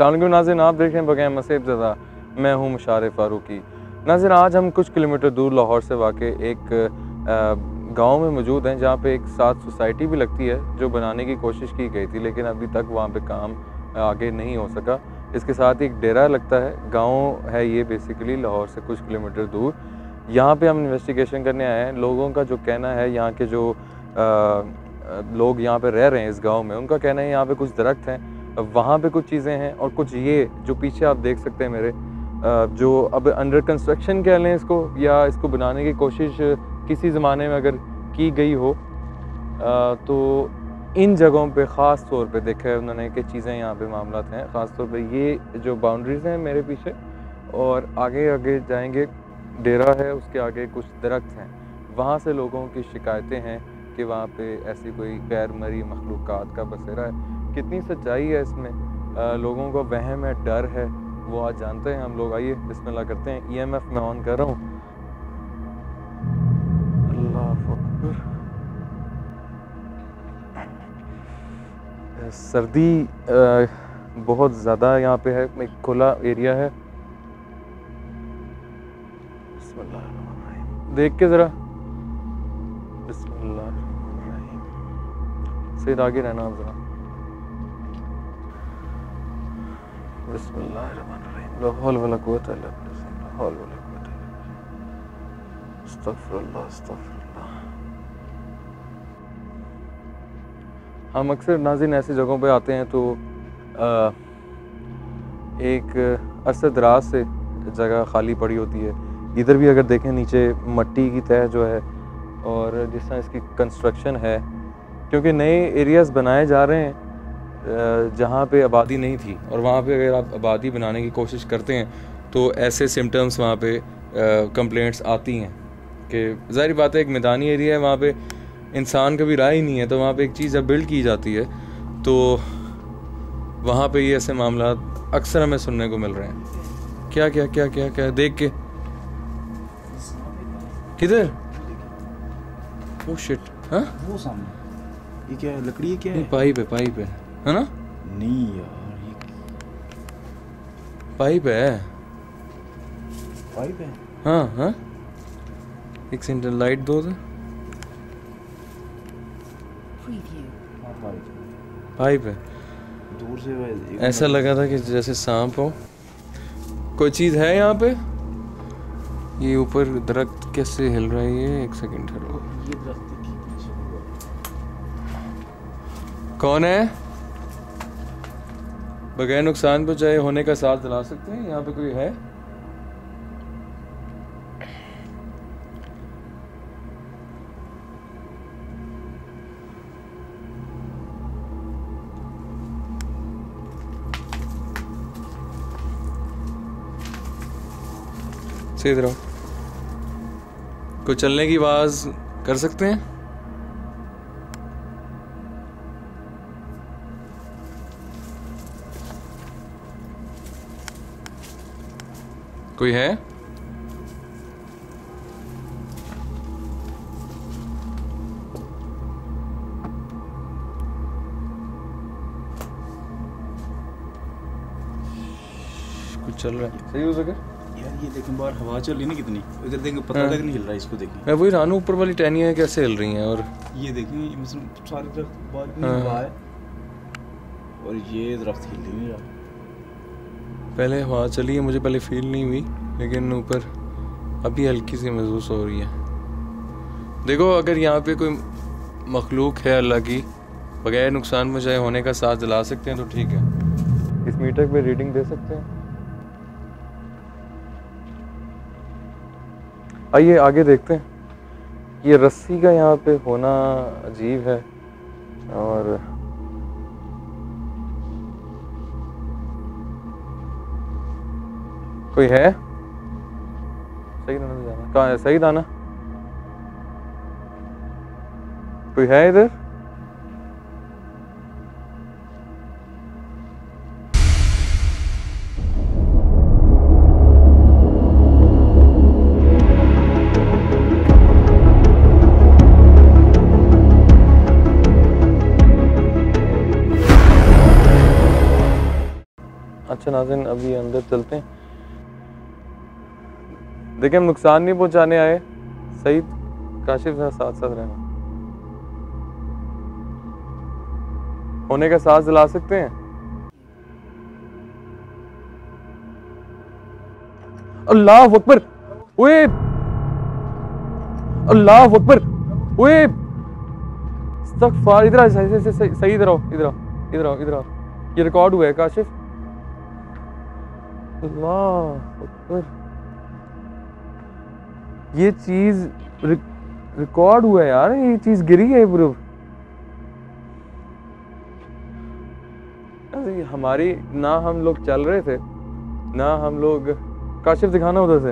अस्सलाम वालेकुम नाज़रीन, आप देख रहे हैं बगैर मसीब ज़दा, मैं हूँ मुशारिफ फारूकी। नाज़रीन, आज हम कुछ किलोमीटर दूर लाहौर से वाक़ एक गांव में मौजूद हैं जहाँ पे एक साथ सोसाइटी भी लगती है जो बनाने की कोशिश की गई थी, लेकिन अभी तक वहाँ पे काम आगे नहीं हो सका। इसके साथ ही एक डेरा लगता है, गांव है ये बेसिकली लाहौर से कुछ किलोमीटर दूर। यहाँ पे हम इन्वेस्टिगेशन करने आए हैं। लोगों का जो कहना है, यहाँ के जो लोग यहाँ पे रह रहे हैं इस गांव में, उनका कहना है यहाँ पे कुछ दरख्त हैं, वहाँ पे कुछ चीज़ें हैं, और कुछ ये जो पीछे आप देख सकते हैं मेरे, जो अब अंडर कंस्ट्रक्शन कह लें इसको, या इसको बनाने की कोशिश किसी ज़माने में अगर की गई हो, तो इन जगहों पे ख़ास तौर पे देखा है उन्होंने कि चीज़ें यहाँ पे मामला हैं। ख़ास तौर पे ये जो बाउंड्रीज़ हैं मेरे पीछे, और आगे आगे जाएंगे डेरा है, उसके आगे कुछ दरख्त हैं, वहाँ से लोगों की शिकायतें हैं कि वहाँ पे ऐसी कोई गैर मरी मखलूक़ात का बसेरा है। कितनी सच्चाई है इसमें, लोगों का वहम है, डर है, वो आज जानते हैं हम लोग। आइए बिस्मिल्लाह करते हैं। EMF मैं ऑन कर रहा हूँ। अल्लाह अकबर। सर्दी बहुत ज़्यादा यहाँ पे है, एक खुला एरिया है। बिस्मिल्लाह देख के ज़रा, बिस्मिल्लाह से आगे रहना आप ज़रा। बिस्मिल्लाहिर्रहमानिर्रहीम। ला हौल वला कुव्वता इल्ला बिल्लाह। ला हौल वला कुव्वता इल्ला बिल्लाह। अस्तगफिरुल्लाह, अस्तगफिरुल्लाह। हम अक्सर नाज़रीन ऐसी जगहों पे आते हैं तो एक अरसे दराज से जगह खाली पड़ी होती है। इधर भी अगर देखें नीचे मट्टी की तह जो है, और जिस तरह इसकी कंस्ट्रक्शन है, क्योंकि नए एरियाज़ बनाए जा रहे हैं जहाँ पे आबादी नहीं थी, और वहाँ पे अगर आप आबादी बनाने की कोशिश करते हैं तो ऐसे सिम्टम्स वहाँ पे कंप्लेंट्स आती हैं कि ज़ाहिर बात है एक मैदानी एरिया है, वहाँ पे इंसान कभी रहा ही नहीं है, तो वहाँ पे एक चीज़ जब बिल्ड की जाती है तो वहाँ पे ये ऐसे मामला अक्सर हमें सुनने को मिल रहे हैं। क्या क्या क्या क्या क्या देख के किधर? Oh shit. हाँ वो सामने ये क्या है? लकड़ी है क्या है? पाइप है, पाइप है ना? नहीं यार, ये पाइप है। पाइप है। हाँ हाँ, एक सेंटर लाइट दो तो। पाइप है। दूर से ऐसा लगा था कि जैसे सांप हो। कोई चीज़ है यहाँ पे। ये ऊपर दरख्त कैसे हिल रहा है ये? एक सेकंड ठहरो। ये दरख्त कौन है? बगैर नुकसान पहुंचाए होने का साथ दिला सकते हैं? यहाँ पे कोई है? सीधे रहो। कोई चलने की आवाज कर सकते हैं? कोई है? कुछ चल रहा है? सही हो सके यार, ये देखें बाहर हवा चल रही है ना कितनी। इधर देखें पता तक नहीं हिल रहा है, इसको देखें। मैं वही रानू ऊपर वाली टहनियाँ कैसे हिल रही हैं, और ये देखें मतलब सारे दरख्त बाहर की हवा है, और ये दरख्त हिल नहीं रहा। पहले हवा चली है, मुझे पहले फील नहीं हुई, लेकिन ऊपर अभी हल्की सी महसूस हो रही है। देखो, अगर यहाँ पे कोई मखलूक है अल्लाह की, बगैर नुकसान पहुँचाए होने का साथ दिला सकते हैं तो ठीक है। इस मीटर पे रीडिंग दे सकते हैं। आइए आगे देखते हैं। ये रस्सी का यहाँ पे होना अजीब है, और कोई है? सही दाना जाना कहाँ है? सही दाना कोई है इधर? अच्छा नाज़रीन, अभी अंदर चलते हैं। देखिए हम नुकसान नहीं पहुंचाने आए। सईद, काशिफ साथ साथ रहना। होने का सांस दिला सकते हैं। अल्लाह अकबर, ओए अल्लाह अकबर, ओए इस्तग़फ़ार। इधर आ, सही इधर आओ, इधर आओ, इधर आओ, इधर आओ। ये रिकॉर्ड हुआ है काशिफ। अल्लाह अकबर, ये चीज रिकॉर्ड हुआ है यार। ये चीज गिरी है प्रूफ। हमारी ना हम लोग चल रहे थे ना हम लोग। काशिफ दिखाना उधर से।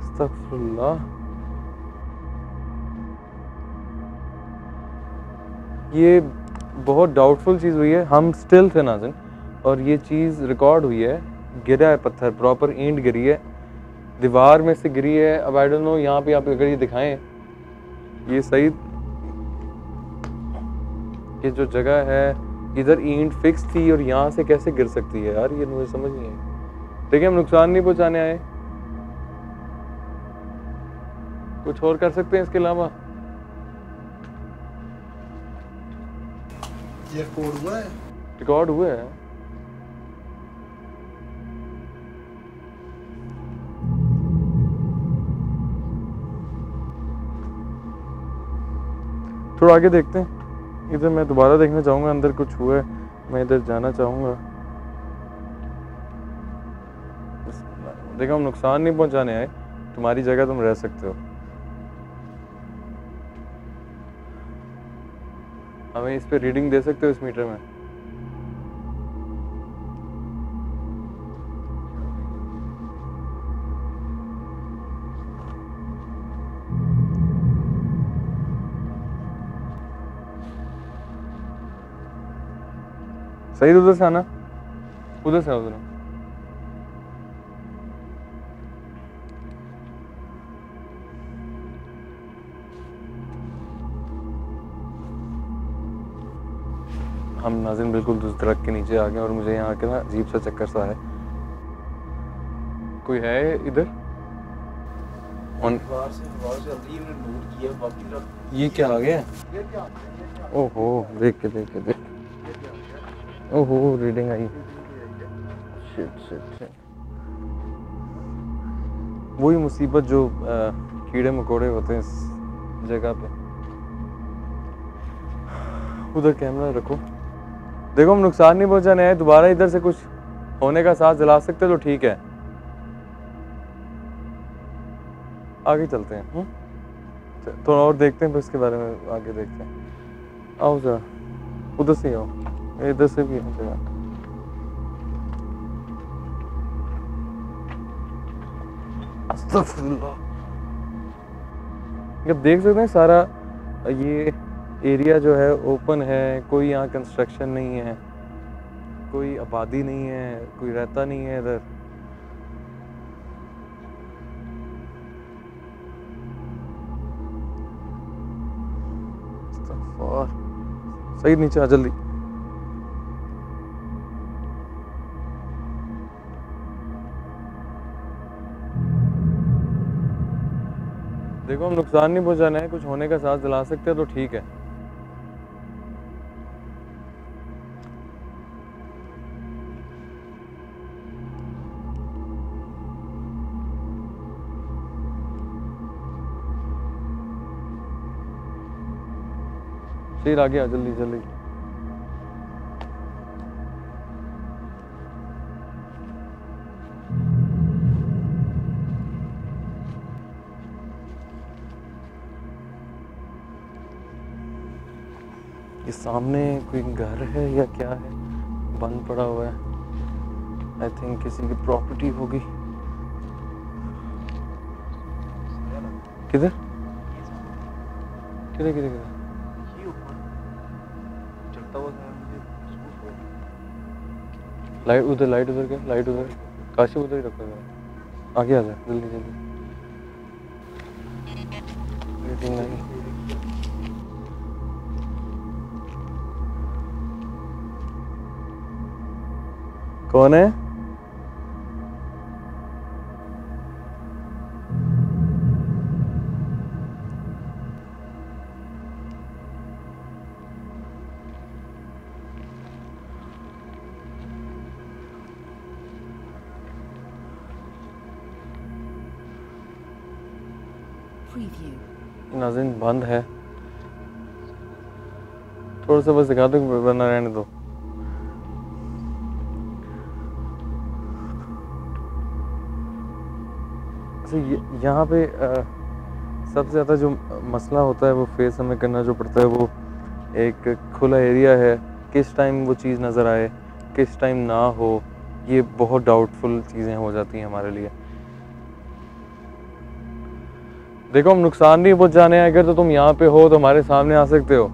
अस्तगफुरुल्लाह। ये बहुत डाउटफुल चीज़ हुई है। हम स्टिल थे नाज़रीन और ये चीज़ रिकॉर्ड हुई है। गिरा है पत्थर, प्रॉपर ईंट गिरी है, दीवार में से गिरी है। अब आई डोंट नो यहाँ पे आप अगर ये दिखाएं, ये सही, ये जो जगह है इधर ईंट फिक्स थी और यहाँ से कैसे गिर सकती है यार, ये मुझे समझ नहीं आई। देखिए हम नुकसान नहीं पहुँचाने आए। कुछ और कर सकते हैं इसके अलावा? ये रिकॉर्ड हुआ है। रिकॉर्ड हुआ है। थोड़ा आगे देखते हैं। इधर मैं दोबारा देखना चाहूँगा, अंदर कुछ हुआ है, मैं इधर जाना चाहूँगा। देखो हम नुकसान नहीं पहुँचाने आए, तुम्हारी जगह तुम रह सकते हो। हमें इस पे रीडिंग दे सकते हो इस मीटर में? सही, उधर से आना, उधर से आओ उधर। हम नाज़रीन बिल्कुल उस दरख्त के नीचे आ गए और मुझे यहाँ के ना अजीब सा चक्कर सा है। कोई है इधर? ये क्या आ गया? ओहो, देख के ओहो, रीडिंग आई। शिट। वही मुसीबत जो कीड़े मकोड़े होते हैं इस जगह पे। उधर कैमरा रखो। देखो हम नुकसान नहीं पहुंचाने आए। दोबारा इधर से कुछ होने का सांस दिला सकते तो ठीक है। आगे चलते हैं। थोड़ा और देखते हैं, फिर इसके बारे में आगे देखते हैं। आओ जरा, उधर से आओ, इधर से भी है जगह। अस्तगफुरुल्लाह। अब देख सकते हैं सारा ये एरिया जो है ओपन है, कोई यहाँ कंस्ट्रक्शन नहीं है, कोई आबादी नहीं है, कोई रहता नहीं है इधर। सही, नीचे आ जल्दी। देखो हम नुकसान नहीं पहुंचाना है, कुछ होने का सांस दिला सकते हैं तो ठीक है। शेर आ गया, जल्दी जल्दी। ये सामने कोई घर है या क्या है, बंद पड़ा हुआ है। आई थिंक किसी की प्रॉपर्टी होगी। किधर किधर किधर किधर? लाइट उधर, लाइट उधर क्या? लाइट उधर, काशिफ उधर ही रखो जरा। आगे आ जा जल्दी जल्दी। कौन है? नाज़रीन बंद है, थोड़ा सा बस दिखा दो, वरना रहने दो। यहाँ पे सबसे ज़्यादा जो मसला होता है वो फेस हमें करना जो पड़ता है, वो एक खुला एरिया है, किस टाइम वो चीज़ नज़र आए किस टाइम ना हो, ये बहुत डाउटफुल चीज़ें हो जाती हैं हमारे लिए। देखो हम नुकसान नहीं पहुंचाने आए, अगर तो तुम यहाँ पे हो तो हमारे सामने आ सकते हो।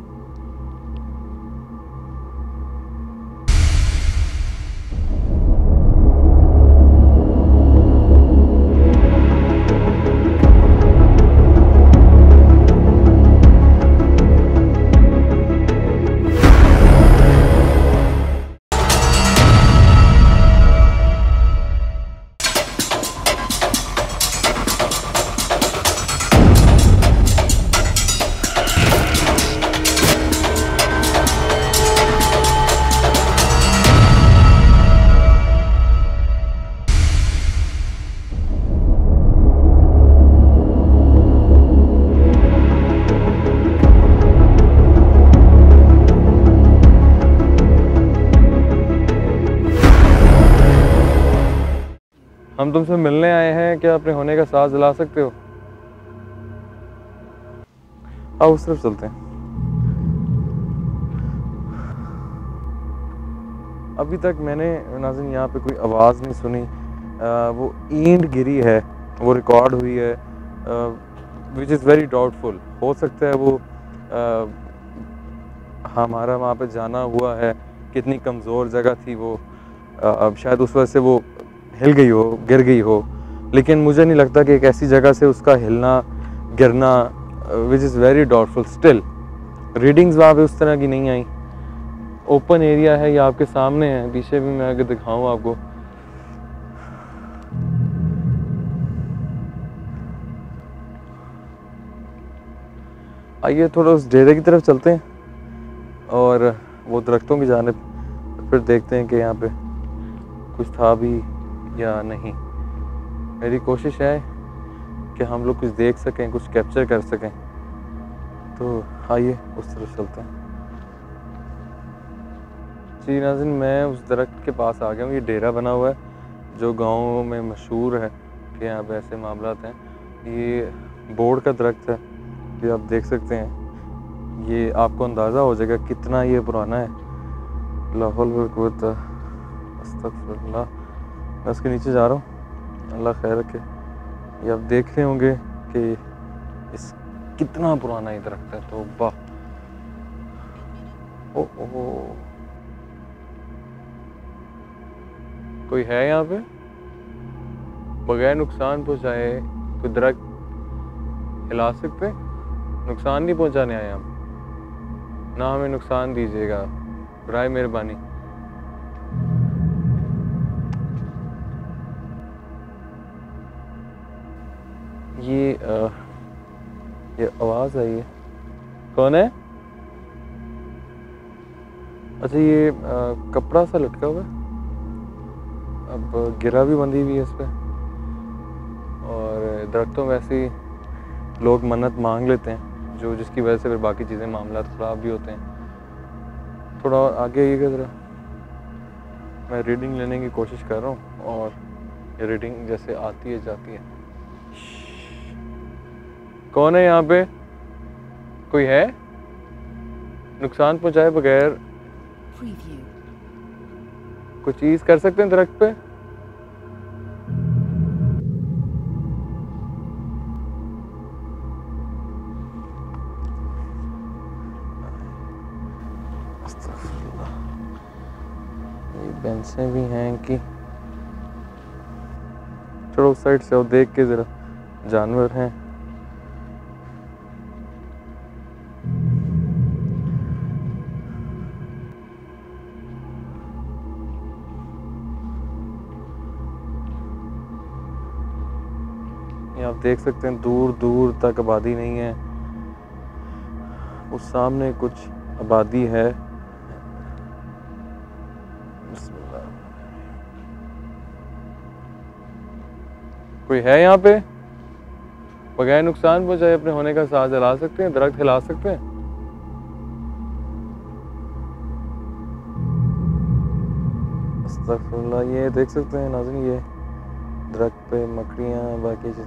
हम तुमसे मिलने आए हैं, क्या अपने होने का साथ दिला सकते हो? आओ उस तरफ चलते हैं। अभी तक मैंने नाज़रीन यहाँ पे कोई आवाज़ नहीं सुनी। वो ईंट गिरी है, वो रिकॉर्ड हुई है, विच इज़ वेरी डाउटफुल। हो सकता है वो हमारा वहाँ पे जाना हुआ है, कितनी कमज़ोर जगह थी वो, अब शायद उस वजह से वो हिल गई हो, गिर गई हो, लेकिन मुझे नहीं लगता कि एक ऐसी जगह से उसका हिलना गिरना, which is very doubtful. Still readings वहाँ पे उस तरह की नहीं आई। ओपन एरिया है, ये आपके सामने है, पीछे भी मैं अगर दिखाऊं आपको, आइए थोड़ा उस डेरे की तरफ चलते हैं और वो दरख्तों की जानिब, फिर देखते हैं कि यहाँ पे कुछ था भी या नहीं। मेरी कोशिश है कि हम लोग कुछ देख सकें, कुछ कैप्चर कर सकें, तो आइए उस तरफ चलते हैं। जी नाज़रीन, मैं उस दरख्त के पास आ गया हूँ। ये डेरा बना हुआ है जो गांव में मशहूर है कि यहाँ पे ऐसे मामलात हैं। ये बोर्ड का दरख्त है, ये आप देख सकते हैं। ये आपको अंदाज़ा हो जाएगा कितना ये पुराना है। लाहौल वक़्त अस्तगफिरुल्लाह, मैं उसके नीचे जा रहा हूँ, अल्लाह खैर रखे। ये आप देख रहे होंगे कि इस कितना पुराना ये दरख्त है। तो वाह, ओ कोई है यहाँ पे? बगैर नुकसान पहुँचाए कोई दरख्त हिला सकते? नुकसान नहीं पहुँचाने आए हम, ना हमें नुकसान दीजिएगा, बराए मेहरबानी। ये आवाज़ आई है, कौन है? अच्छा, ये कपड़ा सा लटका हुआ है, अब गिरा भी बंधी हुई है इस पर। और दरख्तों में ऐसे ही लोग मन्नत मांग लेते हैं, जो जिसकी वजह से फिर बाकी चीज़ें मामला ख़राब भी होते हैं। थोड़ा और आगे आइएगा ज़रा, मैं रीडिंग लेने की कोशिश कर रहा हूँ और ये रीडिंग जैसे आती है जाती है। कौन है यहाँ पे? कोई है? नुकसान पहुँचाए बगैर कोई चीज़ कर सकते हैं दरख्त पे? ये बेंचें भी हैं कि चलो उस साइड से, और देख के ज़रा, जानवर हैं। ये आप देख सकते हैं दूर दूर तक आबादी नहीं है, उस सामने कुछ आबादी है। कोई है यहाँ पे? बगैर नुकसान पहुंचाए अपने होने का साथ जला सकते हैं, दरख्त हिला सकते हैं। अस्तगफुरुल्लाह, ये देख सकते हैं नाज़रीन, ये दरख्त पे मकड़ियाँ बाकी चीज़,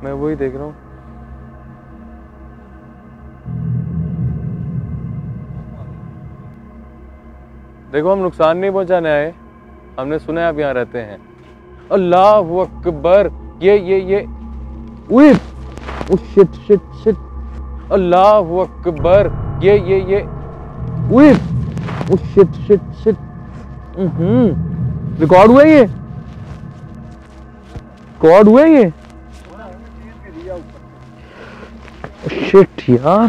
मैं वही देख रहा हूँ। देखो हम नुकसान नहीं पहुंचाने आए, हमने सुना है आप यहाँ रहते हैं। अल्लाहु अकबर, ये उई, शिट शिट शिट, अल्लाहु अकबर, ये उई, शिट शिट शिट, रिकॉर्ड हुआ ये? रिकॉर्ड हुआ ये? शिट यार,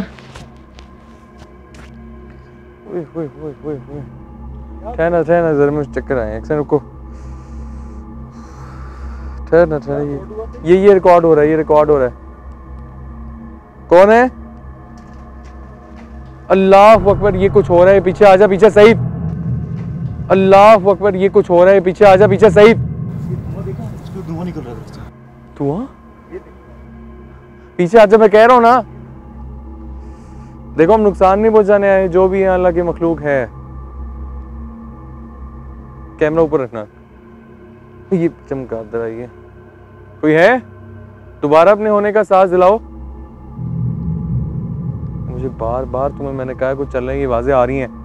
ठहरना जरा, मुझे चक्कर आए, एक सेकंड रुको, ठहरना, ये रिकॉर्ड हो रहा है, ये रिकॉर्ड हो रहा है। कौन है? अल्लाह अकबर, ये कुछ हो रहा है, पीछे आजा, पीछे सईद। अल्लाह अकबर, ये कुछ हो रहा है, पीछे आजा, पीछे सईद। धुआं निकल रहा है, धुआं? पीछे आजा, मैं कह रहा हूं ना। देखो हम नुकसान नहीं पहुंचाने आए, जो भी अल्लाह की मखलूक है। कैमरा ऊपर रखना, ये चमगादड़ आई है। कोई है? दोबारा अपने होने का सांस दिलाओ। मुझे बार बार तुम्हें मैंने कहा कुछ चलने की आवाजें आ रही हैं।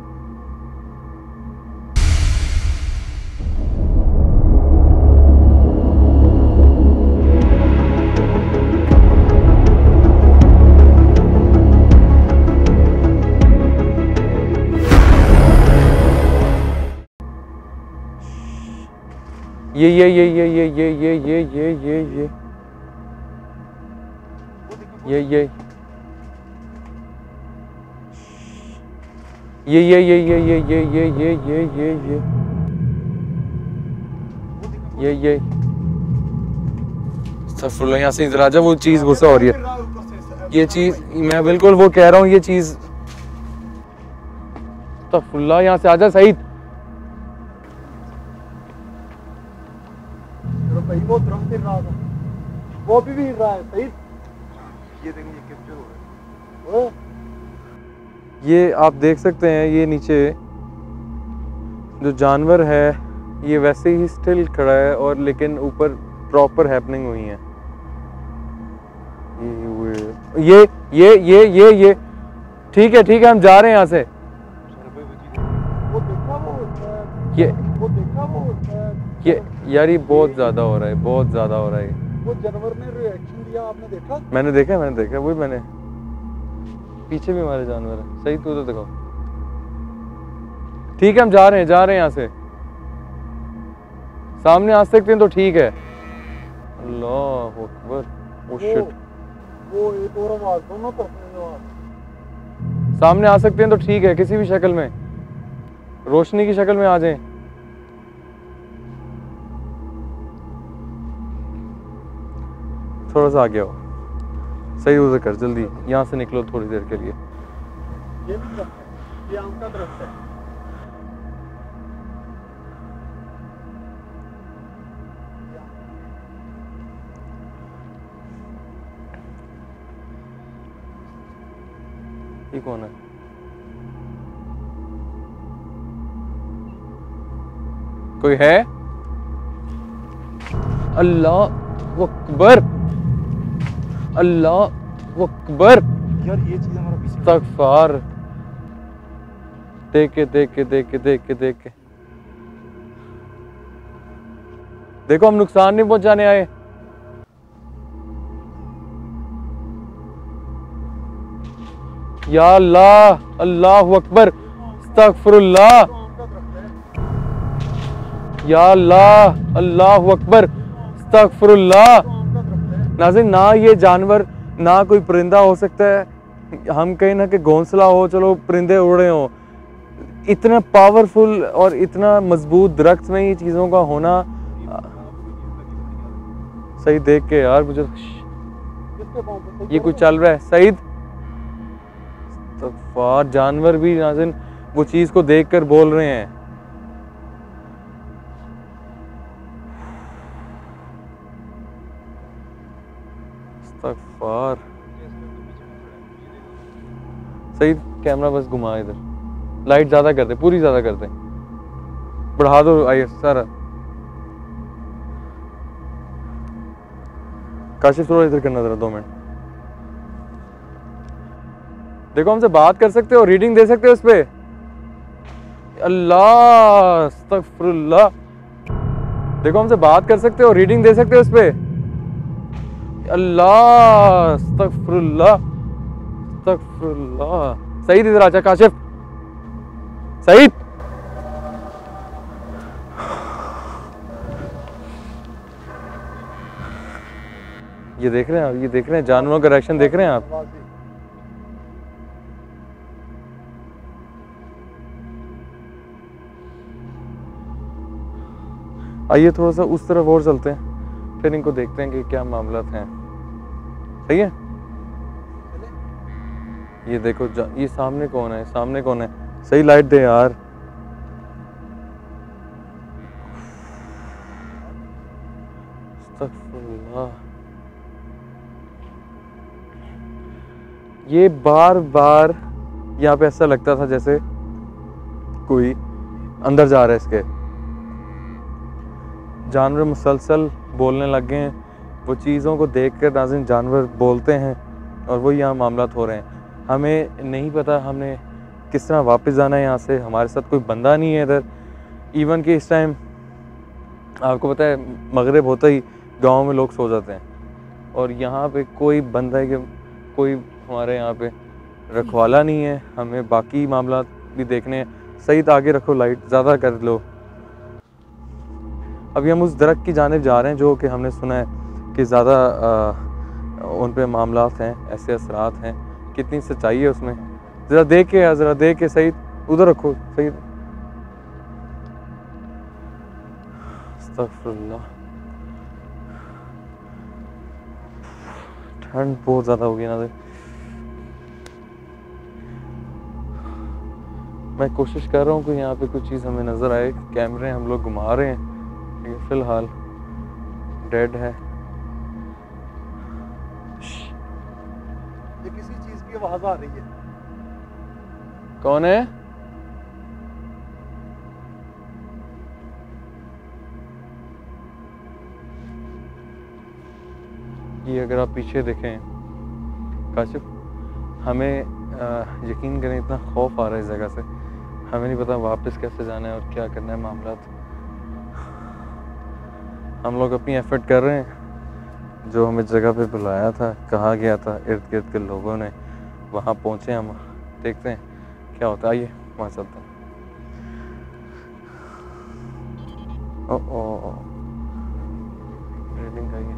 ये अस्तगफुरुल्लाह, यहाँ से इधर आजा, वो चीज गुस्सा हो रही है। ये चीज मैं बिल्कुल वो कह रहा हूँ, ये चीज अस्तगफुरुल्लाह, यहाँ से आजा सईद। वो दरख्त हिल रहा था, वो भी हिल रहा है सईद। ये देखिए, ये कैप्चर हो रहा है। ये आप देख सकते हैं, ये नीचे जो जानवर है ये वैसे ही स्टिल खड़ा है, और लेकिन ऊपर प्रॉपर हैपनिंग हुई है। ये ठीक है, हम जा रहे हैं यहाँ से। वो देखा वो ये यार, ये बहुत ज्यादा हो रहा है, बहुत ज्यादा हो रहा है। वो जानवर ने रिएक्शन दिया, आपने देखा? मैंने देखा, वही मैंने, पीछे भी हमारे जानवर है। सही, तू तो देखो। ठीक है, हम जा रहे हैं यहाँ से। सामने आ सकते हैं तो ठीक है। अल्लाह अकबर, ओ शिट, वो एक और आवाज, दोनों तरफ से आवाज। सामने आ सकते हैं तो ठीक है, किसी भी शक्ल में, रोशनी की शक्ल में आ जाएं। थोड़ा सा आगे आओ, सही उधर कर, जल्दी यहाँ से निकलो थोड़ी देर के लिए। ये भी दरख्त है, ये आम का दरख्त है। ये कौन है? कोई है? अल्लाह अकबर, अल्लाह अकबर। यार ये चीज हमारा पीछे इस्तगफार, देख के देखो हम नुकसान नहीं पहुंचाने आए। या अल्लाह, अल्लाह अकबर, इस्तगफिरुल्लाह, या अल्लाह, अल्लाह अकबर, इस्तगफिरुल्लाह। नाज़रीन, ना ये जानवर, ना कोई परिंदा हो सकता है, हम कहीं ना कि घोंसला हो, चलो परिंदे उड़ रहे हो, इतना पावरफुल और इतना मजबूत दरख्त में ये चीज़ों का होना। सईद देख के यार मुझे किसके पाँव पे? ये कुछ चल रहा है सईद। इस्तग़फ़ार, जानवर भी नाज़रीन वो चीज़ को देखकर बोल रहे हैं। इस्तग़फ़ार। सईद कैमरा बस घुमा इधर, लाइट ज़्यादा कर दे, पूरी ज़्यादा कर दे, बढ़ा दो। आइए सारा काशिफ थोड़ा इधर करना जरा 2 मिनट। देखो हमसे बात कर सकते हो, रीडिंग दे सकते हो इस पे। अल्लाह अस्तगफिरुल्लाह। देखो हमसे बात कर सकते हो, रीडिंग दे सकते हो इस पे। अल्लाह अस्तगफिरुल्लाह अस्तगफिरुल्लाह। सईद इधर आजा काशिफ, सईद। ये देख रहे हैं आप, ये देख रहे हैं जानवरों का रिएक्शन देख रहे हैं आप। आइए थोड़ा सा उस तरफ और चलते हैं, फिर इनको देखते हैं कि क्या मामला हैं। सही है। ये देखो ये सामने कौन है, सामने कौन है? सही लाइट दे यार। अस्तगफुरुल्लाह। ये बार बार यहाँ पे ऐसा लगता था जैसे कोई अंदर जा रहा है। इसके जानवर मुसलसल बोलने लग गए हैं। वो चीज़ों को देखकर नाज़रीन जानवर बोलते हैं और वही यहाँ मामलात हो रहे हैं। हमें नहीं पता हमने किस तरह वापस जाना है यहाँ से। हमारे साथ कोई बंदा नहीं है इधर। इवन कि इस टाइम आपको पता है मगरिब होता ही गांव में लोग सो जाते हैं और यहाँ पे कोई बंदा है कि कोई हमारे यहाँ पे रखवाला नहीं है। हमें बाकी मामला भी देखने हैं। सही आगे रखो, लाइट ज़्यादा कर लो। अभी हम उस दरख्त की जानिब जा रहे हैं जो कि हमने सुना है कि ज़्यादा उन पे मामलात हैं, ऐसे असरात हैं। कितनी सच्चाई है उसमें, ज़रा देख के, ज़रा देख के। सही उधर रखो, सही। अस्तगफुरुल्लाह। ठंड बहुत ज़्यादा होगी ना। मैं कोशिश कर रहा हूँ कि यहाँ पे कुछ चीज़ हमें नज़र आए। कैमरे हम लोग घुमा रहे हैं, ये फ़िलहाल डेड है। ये किसी चीज़ की आवाज़ आ रही है। कौन है? ये अगर आप पीछे देखें काशिफ, हमें यकीन करें इतना खौफ आ रहा है इस जगह से। हमें नहीं पता वापस कैसे जाना है और क्या करना है मामला। हम लोग अपनी एफर्ट कर रहे हैं। जो हमें जगह पे बुलाया था, कहा गया था, इर्द गिर्द के लोगों ने, वहाँ पहुँचे हम। देखते हैं क्या होता है। आइए वहाँ चलते हैं। ओ रीडिंग आई है।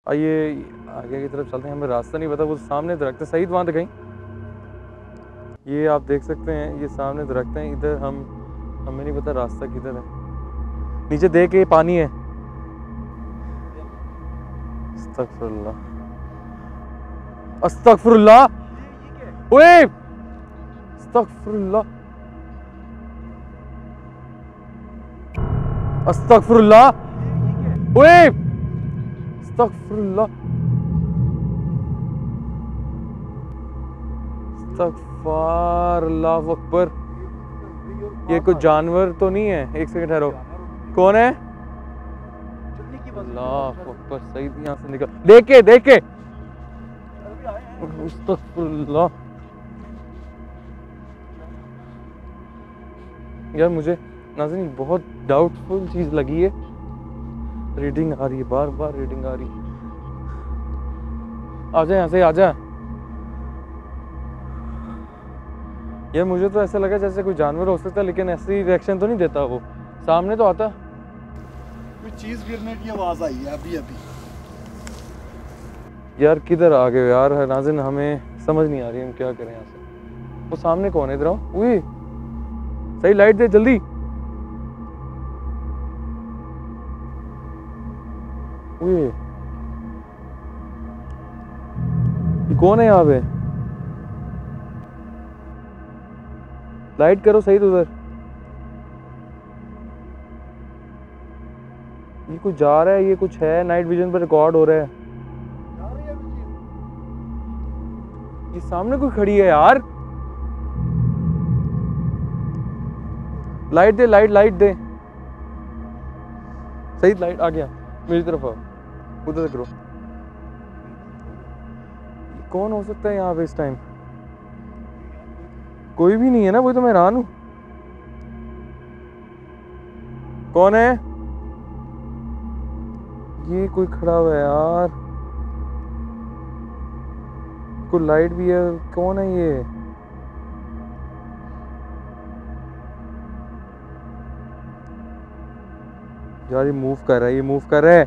आइए आगे की तरफ चलते हैं। हमें रास्ता नहीं पता। वो सामने दरख्त है, सईद वहाँ दिखाई। ये आप देख सकते हैं, ये सामने दरख्त हैं। इधर हमें नहीं पता रास्ता किधर है। नीचे देख के पानी है। अस्तगफुरुल्लाह, अस्तगफुरुल्लाह, ओए अस्तगफुरुल्लाह, अस्तगफुरुल्लाह, ओए अस्तगफुरुल्लाह, अस्तगफार, अल्लाहु अकबर। ये कुछ जानवर तो नहीं है? एक सेकंड ठहरो, कौन है? अल्लाह अकबर, सही यहाँ से निकल, देख के अस्तगफुरुल्लाह। यार मुझे नाज़रीन बहुत डाउटफुल चीज़ लगी है। रीडिंग आ रही है, बार बार रीडिंग आ रही है। आजा यहाँ से, आजा। यार मुझे तो ऐसा लगा जैसे कोई जानवर हो सकता है, लेकिन ऐसी रिएक्शन तो नहीं देता वो। सामने तो आता, कोई चीज गिरने की आवाज आई है अभी अभी। यार किधर आ गए यार नाज़रीन, हमें समझ नहीं आ रही हम क्या करें यहाँ से। वो सामने कौन है? इधर आओ। उई, सही लाइट दे जल्दी। उई, ये कौन है यहाँ पे? लाइट करो सही तो उधर। ये कुछ जा रहा है, ये कुछ है, नाइट विजन पर रिकॉर्ड हो रहा है। ये सामने कोई खड़ी है यार। लाइट दे, लाइट दे। सही लाइट आ गया, मेरी तरफ आओ, उधर से करो। कौन हो सकता है यहाँ पे इस टाइम? कोई भी नहीं है ना, वही तो मैं हैरान हूँ। कौन है? ये कोई खड़ा हुआ है यार, कोई लाइट भी है। कौन है ये? यार ये मूव कर रहा है, ये मूव कर रहा है।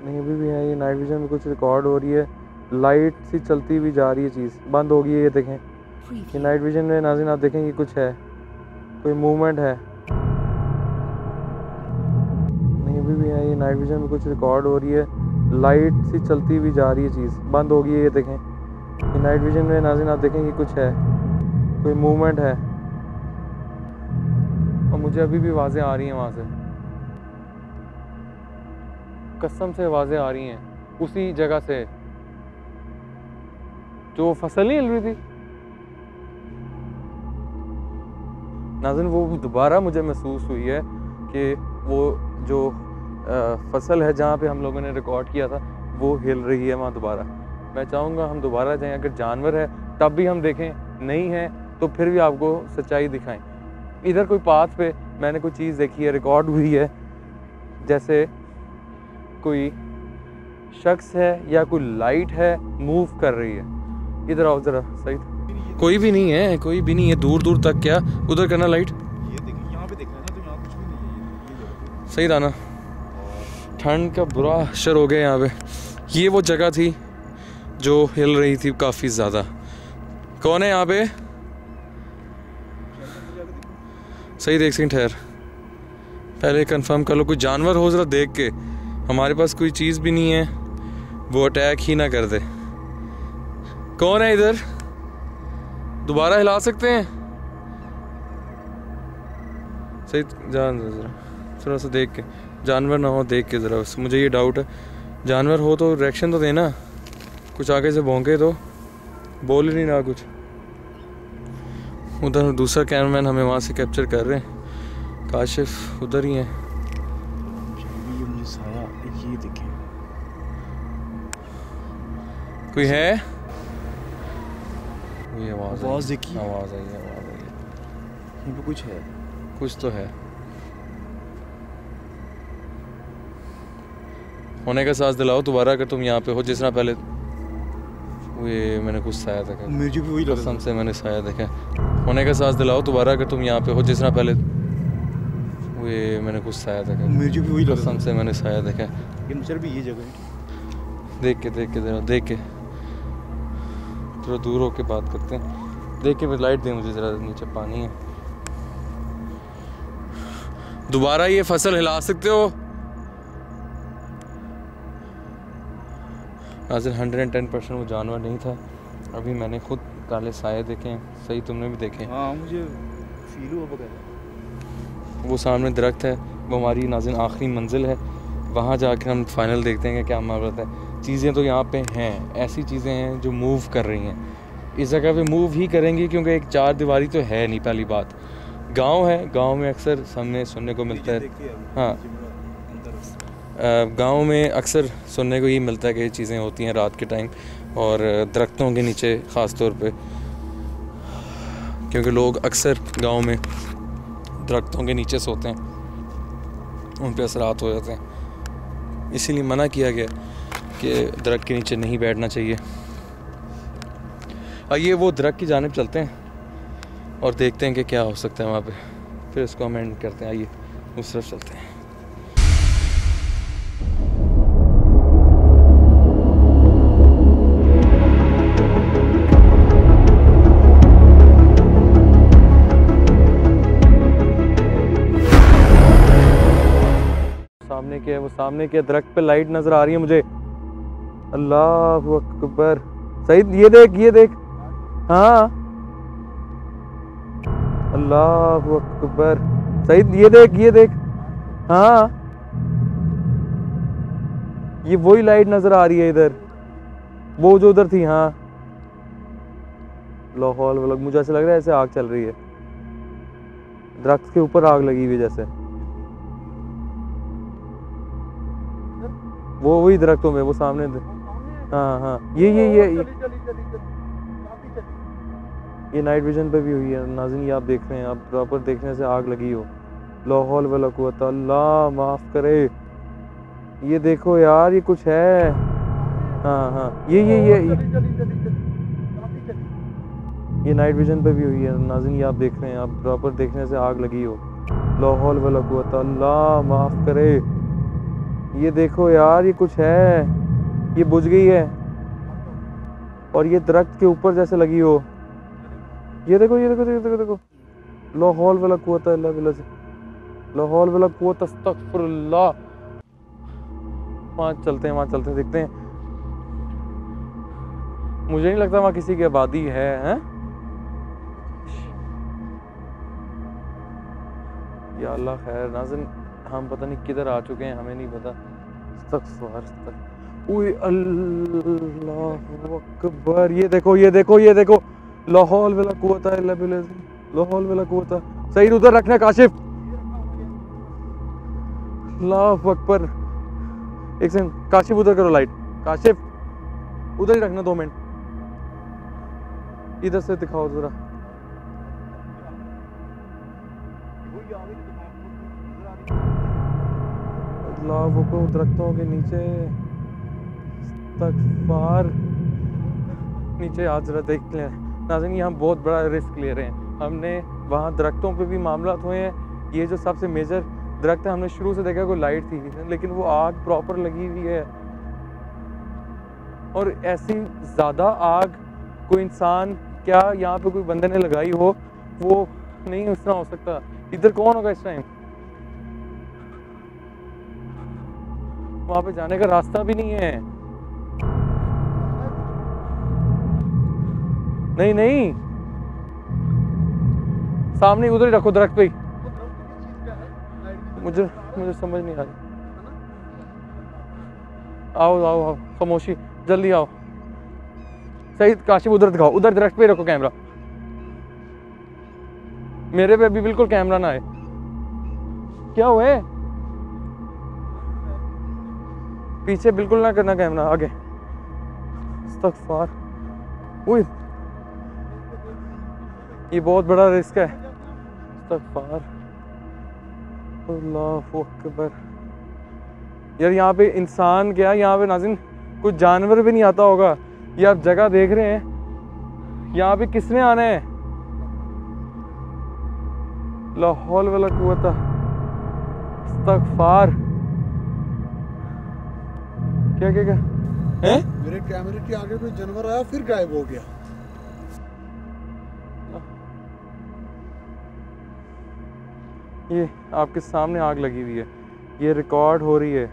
नहीं अभी भी है, ये नाइट विजन में कुछ रिकॉर्ड हो रही है। लाइट सी चलती हुई जा रही है, चीज़ बंद हो गई है। ये देखें, ये नाइट विजन में नाज़रीन आप देखें, ये कुछ है, कोई मूवमेंट है। नहीं अभी भी है, ये नाइट विजन में कुछ रिकॉर्ड हो रही है। लाइट सी चलती हुई जा रही है, चीज़ बंद हो गई है। ये देखें, ये नाइट विजन में नाज़रीन आप देखें, ये कुछ है, कोई मूवमेंट है। और मुझे अभी भी आवाज़ें आ रही हैं वहाँ से, कसम से आवाज़ें आ रही हैं उसी जगह से जो फसल नहीं हिल रही थी। नाज़रीन वो दोबारा मुझे महसूस हुई है कि वो जो फसल है जहाँ पे हम लोगों ने रिकॉर्ड किया था वो हिल रही है वहाँ दोबारा। मैं चाहूँगा हम दोबारा जाएं, अगर जानवर है तब भी हम देखें, नहीं है तो फिर भी आपको सच्चाई दिखाएं। इधर कोई पाथ पे मैंने कोई चीज़ देखी है, रिकॉर्ड हुई है, जैसे कोई शख्स है या कोई लाइट है मूव कर रही है। इधर आओ ज़रा सही। कोई भी नहीं है, कोई भी नहीं है दूर दूर तक। क्या उधर करना लाइट? ये देखिए यहाँ पे देखा है ना, तो यहाँ कुछ भी नहीं है। सही था ना? ठंड का बुरा असर हो गया यहाँ पे। ये वो जगह थी जो हिल रही थी काफ़ी ज़्यादा। कौन है यहाँ पे? सही देख सेकंड ठहर, पहले कंफर्म कर लो कोई जानवर हो ज़रा देख के। हमारे पास कोई चीज़ भी नहीं है, वो अटैक ही ना कर दे। कौन है इधर? दोबारा हिला सकते हैं? सही जान ज़रा थोड़ा सा देख के, जानवर ना हो देख के ज़रा। मुझे ये डाउट है, जानवर हो तो रिएक्शन तो देना, कुछ आगे से भौंके तो बोल ही नहीं रहा कुछ। उधर दूसरा कैमरामैन हमें वहाँ से कैप्चर कर रहे हैं, काशिफ उधर ही हैं। ये साया, ये देखें कोई है? ये आवाज़ देखिए, आवाज़ आई है, आवाज़ आई है। यहाँ पे कुछ है, कुछ तो है। होने का सांस दिलाओ दोबारा अगर तुम यहाँ पे हो, जिस तरह पहले। ये मैंने कुछ साया देखा, मुझे भी वही लगा। कसम से मैंने साया देखा। होने का सांस दिलाओ दोबारा अगर तुम यहाँ पे हो, जिस तरह पहले। ये मैंने कुछ साया देखा, मुझे भी वही लगा। कसम से मैंने साया देखा। ये मुझे भी ये जगह है। देख के ज़रा देख के, थोड़ा दूर होके बात करते हैं। देख के लाइट दे मुझे ज़रा, नीचे पानी है। दोबारा ये फसल हिला सकते हो? नाज़रीन 110% वो जानवर नहीं था। अभी मैंने खुद काले साए देखे हैं, सही तुमने भी देखे? हाँ मुझे फील हुआ वगैरह। वो सामने दरख्त है, वो हमारी नाज़रीन आखिरी मंजिल है। वहाँ जाकर हम फाइनल देखते हैं कि क्या मामला है। चीज़ें तो यहाँ पे हैं, ऐसी चीज़ें हैं जो मूव कर रही हैं, इस जगह पे मूव ही करेंगी क्योंकि एक चार दीवारी तो है नहीं। पहली बात गांव है, गांव में अक्सर सामने सुनने को मिलता है, हाँ गांव में अक्सर सुनने को ये मिलता है कि ये चीज़ें होती हैं रात के टाइम और दरख्तों के नीचे ख़ास तौर पे, क्योंकि लोग अक्सर गांव में दरख्तों के नीचे सोते हैं, उन पे असरात हो जाते हैं, इसीलिए मना किया गया कि दरख्त के नीचे नहीं बैठना चाहिए। आइए वो दरख्त की जानिब चलते हैं और देखते हैं कि क्या हो सकता है वहाँ पे, फिर इसको हम एंड करते हैं। आइए उस तरफ चलते हैं। सामने के वो सामने के दरख्त पे लाइट नजर आ रही है मुझे। अल्लाह अकबर। सईद ये देख, हाँ अल्लाह अकबर। सईद ये देख, हाँ ये वही लाइट नजर आ रही है इधर, वो जो उधर थी। हाँ लाहौल वाला, मुझे ऐसा लग रहा है ऐसे आग चल रही है, दरख्त के ऊपर आग लगी हुई जैसे, वो वही दरख्तों में, वो सामने। हाँ ये नाइट विजन पे भी हुई है नाज़रीन, ये आप देख रहे हैं, आप प्रॉपर देखने से आग लगी हो। लाहौल वला कुव्वत, अल्लाह माफ़ करे। ये देखो यार, ये कुछ है। हाँ ये नाइट विजन पे भी हुई है नाज़रीन, ये आप देख रहे हैं, आप प्रॉपर देखने से आग लगी हो। लाहौल वला कुव्वत, अल्लाह माफ़ करे। ये देखो यार, ये कुछ है, ये बुझ गई है और ये दरख्त के ऊपर जैसे लगी हो। ये देखो लाहौल वला कुव्वत इल्ला बिल्लाह, लाहौल वला कुव्वत अस्तगफिरुल्लाह। वहाँ चलते हैं, देखते हैं। मुझे नहीं लगता वहाँ किसी की आबादी है, हैं? या अल्लाह खैर। नाज़रीन हम पता नहीं किधर आ चुके हैं, हमें नहीं पता। ओए अल्लाह अकबर। ये देखो लाहौल वला कुव्वत इल्ला बिल्लाह, लाहौल वला कुव्वत। सही उधर रखना काशिफ। अल्लाह अकबर। एक सेकंड काशिफ, उधर करो लाइट, काशिफ उधर ही रखना 2 मिनट, इधर से दिखाओ जरा। वो दरख्तों के नीचे इस्तगफार, नीचे आज जरा देख लें नाज़रीन, ये हम बहुत बड़ा रिस्क ले रहे हैं। हमने वहाँ दरख्तों पे भी मामला हुए हैं, ये जो सबसे मेजर दरख्त है हमने शुरू से देखा कोई लाइट थी, लेकिन वो आग प्रॉपर लगी हुई है। और ऐसी ज़्यादा आग कोई इंसान, क्या यहाँ पे कोई बंदे ने लगाई हो, वो नहीं उस तरह हो सकता। इधर कौन होगा इस टाइम? वहाँ पे जाने का रास्ता भी नहीं है। नहीं सामने उधर ही रखो दरख्त पे ही। मुझे समझ नहीं आ रही। आओ खामोशी, जल्दी आओ। सही काशिफ उधर दिखाओ, उधर दरख्त पे रखो कैमरा, मेरे पे भी बिल्कुल कैमरा ना आए। क्या हुआ है? पीछे बिल्कुल ना करना कैमरा, आगे। इस्तगफार। ओए ये बहुत बड़ा रिस्क है। इस्तगफार, अल्लाहु अकबर। यार यहाँ पे इंसान क्या, यहाँ पे नाज़रीन कुछ जानवर भी नहीं आता होगा। ये आप जगह देख रहे हैं, यहाँ पे किसने आना है? लाहौल वला कुव्वत, इस्तगफार। क्या हैं? मेरे कैमरे के आगे कोई जानवर आया फिर गायब हो गया। ये आपके सामने आग लगी हुई है, ये रिकॉर्ड हो रही है।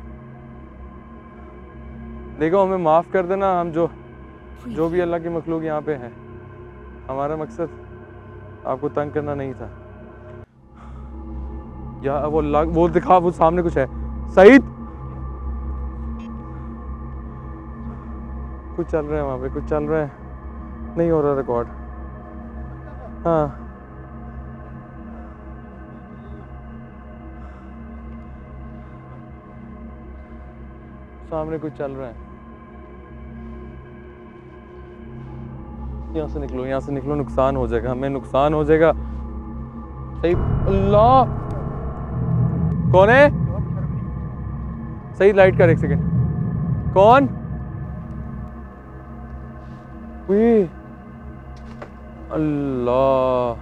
देखो हमें माफ़ कर देना, हम जो भी अल्लाह की मखलूक यहाँ पे है, हमारा मकसद आपको तंग करना नहीं था। या वो दिखा, वो सामने कुछ है। सईद कुछ चल रहा है वहाँ पे, कुछ चल रहा है, नहीं हो रहा रिकॉर्ड। हाँ सामने कुछ चल रहा है। यहाँ से निकलो, यहाँ से निकलो, नुकसान हो जाएगा, हमें नुकसान हो जाएगा। सही, अल्लाह कौन है? सही लाइट कर, एक सेकेंड। कौन? अल्लाह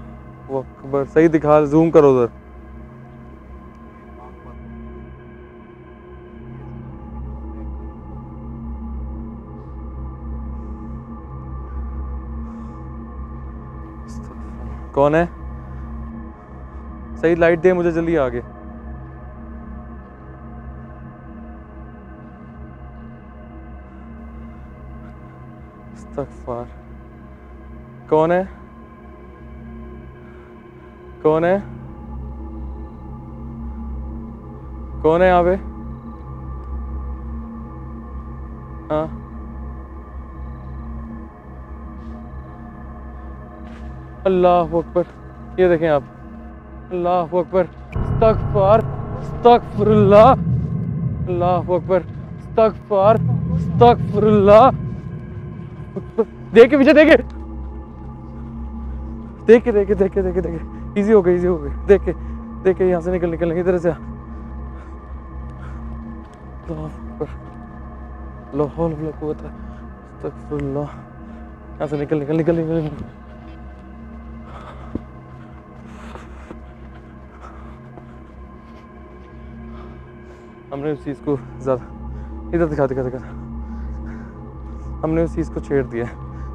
अकबर, सही दिखा, जूम करो उधर। कौन है? सही लाइट दे मुझे जल्दी आगे। इस्तग़फ़ार। कौन है? कौन है? कौन है यहाँ पे? हाँ अल्लाह अकबर, ये देखें आप, अल्लाह अकबर, इस्तग़फ़ार, इस्तग़फ़िरुल्लाह, अल्लाह अकबर, इस्तग़फ़ार, इस्तग़फ़िरुल्लाह। देखे पीछे, देखे देखे देखे देखे देखे देखे, इजी हो गई, इजी हो गई। देखे देखे, यहाँ से निकल निकल इधर से। अल्लाह अकबर, ला हौल वला कुव्वता, इस्तग़फ़िरुल्लाह। यहाँ से निकल निकल निकल निकल, निकल। हमने उस चीज़ को ज़्यादा, इधर दिखा दिखा दिखा, हमने उस चीज़ को छेड़ दिया।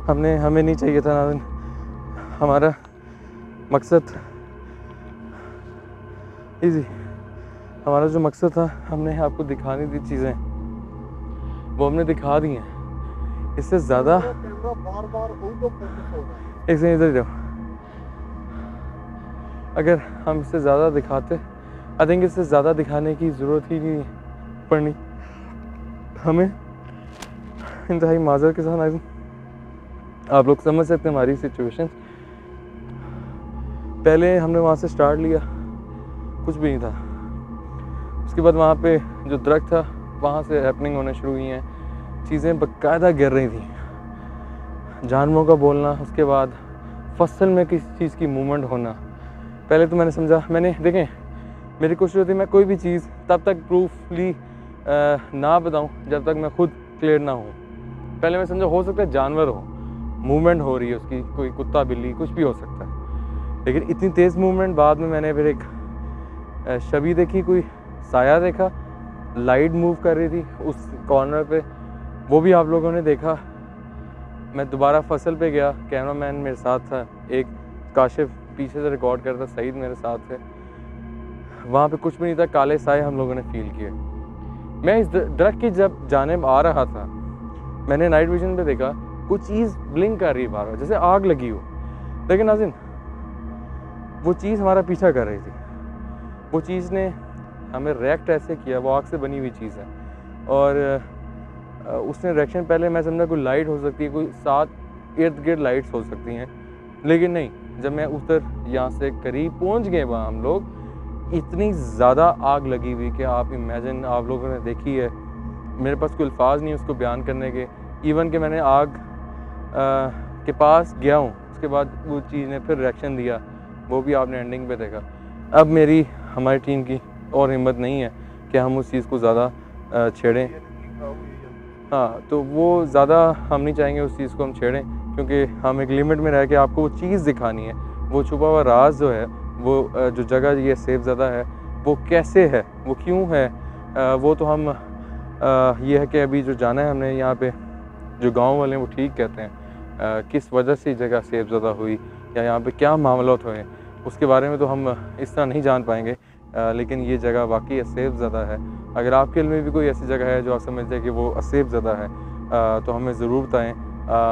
हमें नहीं चाहिए था नाज़रीन। हमारा मकसद इजी, हमारा जो मकसद था, हमने आपको दिखाने दी चीज़ें, वो हमने दिखा दी हैं। इससे ज़्यादा एक से इधर जाओ, अगर हम इससे ज़्यादा दिखाते, आई थिंक इससे ज़्यादा दिखाने की ज़रूरत ही नहीं पड़नी हमें। इंतहाई माजर के साथ आप लोग समझ सकते हैं हमारी सिचुएशन। पहले हमने वहाँ से स्टार्ट लिया, कुछ भी नहीं था। उसके बाद वहाँ पे जो दरख्त था, वहाँ से हैपनिंग होने शुरू हुई हैं, चीज़ें बाकायदा गिर रही थी, जानवरों का बोलना, उसके बाद फसल में किसी चीज़ की मूवमेंट होना। पहले तो मैंने समझा, देखें मेरी कोशिश होती है मैं कोई भी चीज़ तब तक प्रूफली ना बताऊं जब तक मैं खुद क्लियर ना हूं। पहले मैं समझा हो सकता है जानवर हो, मूवमेंट हो रही है उसकी, कोई कुत्ता बिल्ली कुछ भी हो सकता है, लेकिन इतनी तेज़ मूवमेंट। बाद में मैंने फिर एक छवि देखी, कोई साया देखा, लाइट मूव कर रही थी उस कॉर्नर पे, वो भी आप लोगों ने देखा। मैं दोबारा फसल पे गया, कैमरामैन मेरे साथ था, एक काशिफ पीछे से रिकॉर्ड करता, सईद मेरे साथ थे। वहाँ पे कुछ भी नहीं था, काले साए हम लोगों ने फील किए। मैं इस दरख्त की जब जानिब आ रहा था, मैंने नाइट विजन पे देखा कुछ चीज़ ब्लिंक कर रही है बार बार, जैसे आग लगी हो। लेकिन नाज़रीन वो चीज़ हमारा पीछा कर रही थी, वो चीज़ ने हमें रिएक्ट ऐसे किया, वो आग से बनी हुई चीज़ है, और उसने रिएक्शन, पहले मैं समझा कोई लाइट हो सकती है, कोई 7 इर्द गिर्द लाइट्स हो सकती हैं, लेकिन नहीं। जब मैं उधर यहाँ से करीब पहुँच गए, वहाँ हम लोग, इतनी ज़्यादा आग लगी हुई कि आप इमेजिन, आप लोगों ने देखी है, मेरे पास कोई अल्फाज नहीं उसको बयान करने के। इवन कि मैंने आग के पास गया हूँ, उसके बाद वो चीज़ ने फिर रिएक्शन दिया, वो भी आपने एंडिंग पे देखा। अब हमारी टीम की और हिम्मत नहीं है कि हम उस चीज़ को ज़्यादा छेड़ें। हाँ, तो वो ज़्यादा हम नहीं चाहेंगे उस चीज़ को हम छेड़ें, क्योंकि हम एक लिमिट में रह के आपको वो चीज़ दिखानी है, वो छुपा हुआ राज जो है, वो जो जगह ये सेफज़दा है, वो कैसे है, वो क्यों है, वो तो हम ये है कि अभी जो जाना है हमने, यहाँ पे जो गांव वाले हैं वो ठीक कहते हैं, किस वजह से जगह सेफज़दा हुई या यहाँ पे क्या मामलात हुए, उसके बारे में तो हम इस तरह नहीं जान पाएंगे, लेकिन ये जगह वाकई सेफज़दा है। अगर आपके इल्म में भी कोई ऐसी जगह है जो आप समझते हैं कि वो सेफज़दा है, तो हमें ज़रूर बताएँ।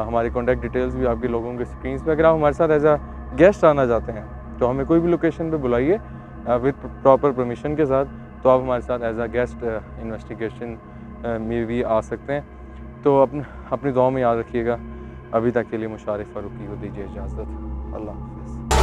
हमारी कॉन्टैक्ट डिटेल्स भी आपके लोगों के स्क्रीन पे। अगर आप हमारे साथ एज आ गेस्ट आना चाहते हैं तो हमें कोई भी लोकेशन पे बुलाइए विद प्रॉपर परमिशन के साथ, तो आप हमारे साथ एज आ गेस्ट इन्वेस्टिगेशन में भी आ सकते हैं। तो अपनी दुआ में याद रखिएगा। अभी तक के लिए मुशारिफ फारूकी को दीजिए इजाज़त। अल्लाह हाफ़िज़।